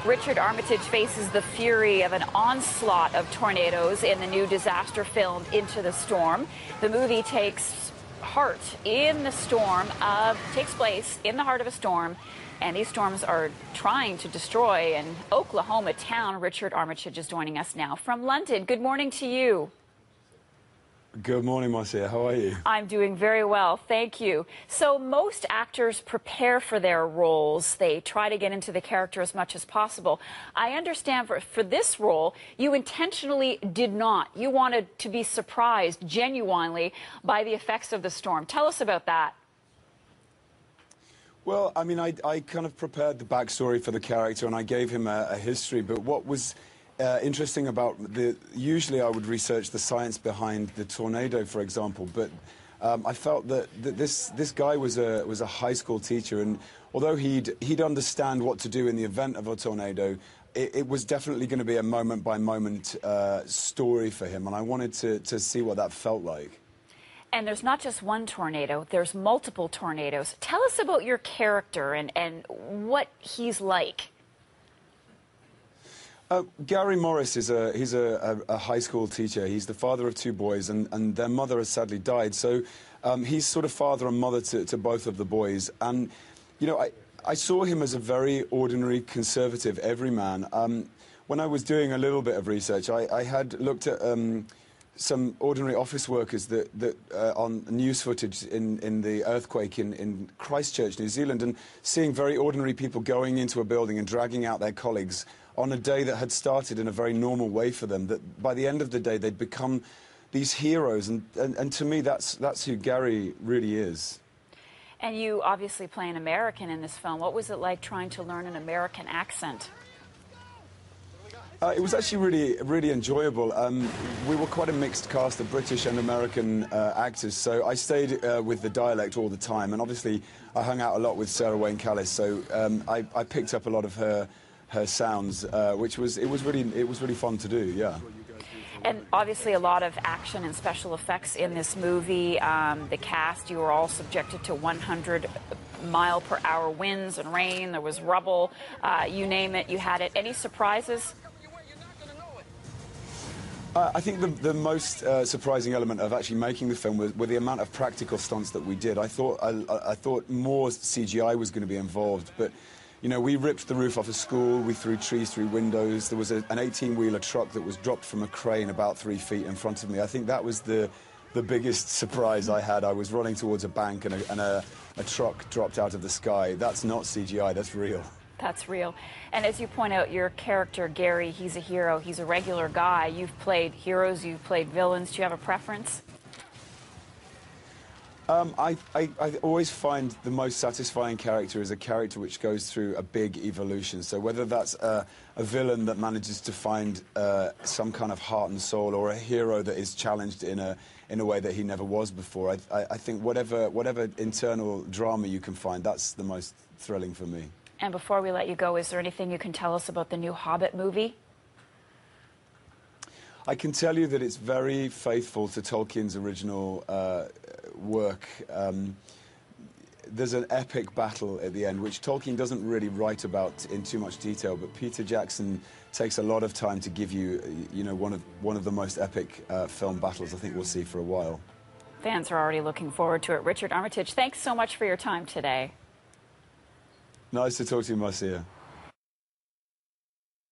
Richard Armitage faces the fury of an onslaught of tornadoes in the new disaster film Into the Storm. The movie takes place in the heart of a storm, and these storms are trying to destroy an Oklahoma town. Richard Armitage is joining us now from London. Good morning to you. Good morning, Marcia. How are you? I'm doing very well, thank you. So most actors prepare for their roles. They try to get into the character as much as possible. I understand for this role, you intentionally did not. You wanted to be surprised genuinely by the effects of the storm. Tell us about that. Well, I mean, I kind of prepared the backstory for the character and I gave him a history, but what was interesting about usually I would research the science behind the tornado, for example, but I felt that this guy was a high school teacher, and although he'd understand what to do in the event of a tornado, it was definitely going to be a moment-by-moment story for him, and I wanted to see what that felt like. And there's not just one tornado, there's multiple tornadoes. Tell us about your character and what he's like. Gary Morris he's a high school teacher. He's the father of two boys, and their mother has sadly died. So he's sort of father and mother to both of the boys. And, you know, I saw him as a very ordinary, conservative everyman. When I was doing a little bit of research, I had looked at some ordinary office workers that on news footage in the earthquake in Christchurch, New Zealand, and seeing very ordinary people going into a building and dragging out their colleagues on a day that had started in a very normal way for them, that by the end of the day they'd become these heroes, and to me that's who Gary really is. And you obviously play an American in this film. What was it like trying to learn an American accent? It was actually really enjoyable. We were quite a mixed cast of British and American actors, so I stayed with the dialect all the time, and obviously I hung out a lot with Sarah Wayne Callis, so I picked up a lot of her sounds, which was really fun to do, yeah. And obviously a lot of action and special effects in this movie. The cast, you were all subjected to 100-mile-per-hour winds and rain. There was rubble. You name it, you had it. Any surprises? I think the most surprising element of actually making the film were the amount of practical stunts that we did. I thought more CGI was going to be involved, but you know, we ripped the roof off a school, we threw trees through windows, there was an 18-wheeler truck that was dropped from a crane about 3 feet in front of me. I think that was the biggest surprise I had. I was running towards a bank and a truck dropped out of the sky. That's not CGI, that's real. That's real. And as you point out, your character, Gary, he's a hero, he's a regular guy. You've played heroes, you've played villains. Do you have a preference? I always find the most satisfying character is a character which goes through a big evolution. So whether that's a villain that manages to find some kind of heart and soul, or a hero that is challenged in a way that he never was before, I think whatever internal drama you can find, that's the most thrilling for me. And before we let you go, is there anything you can tell us about the new Hobbit movie? I can tell you that it's very faithful to Tolkien's original work. There's an epic battle at the end, which Tolkien doesn't really write about in too much detail, but Peter Jackson takes a lot of time to give you, you know, one of the most epic film battles I think we'll see for a while. Fans are already looking forward to it. Richard Armitage, thanks so much for your time today. Nice to talk to you, Marcia.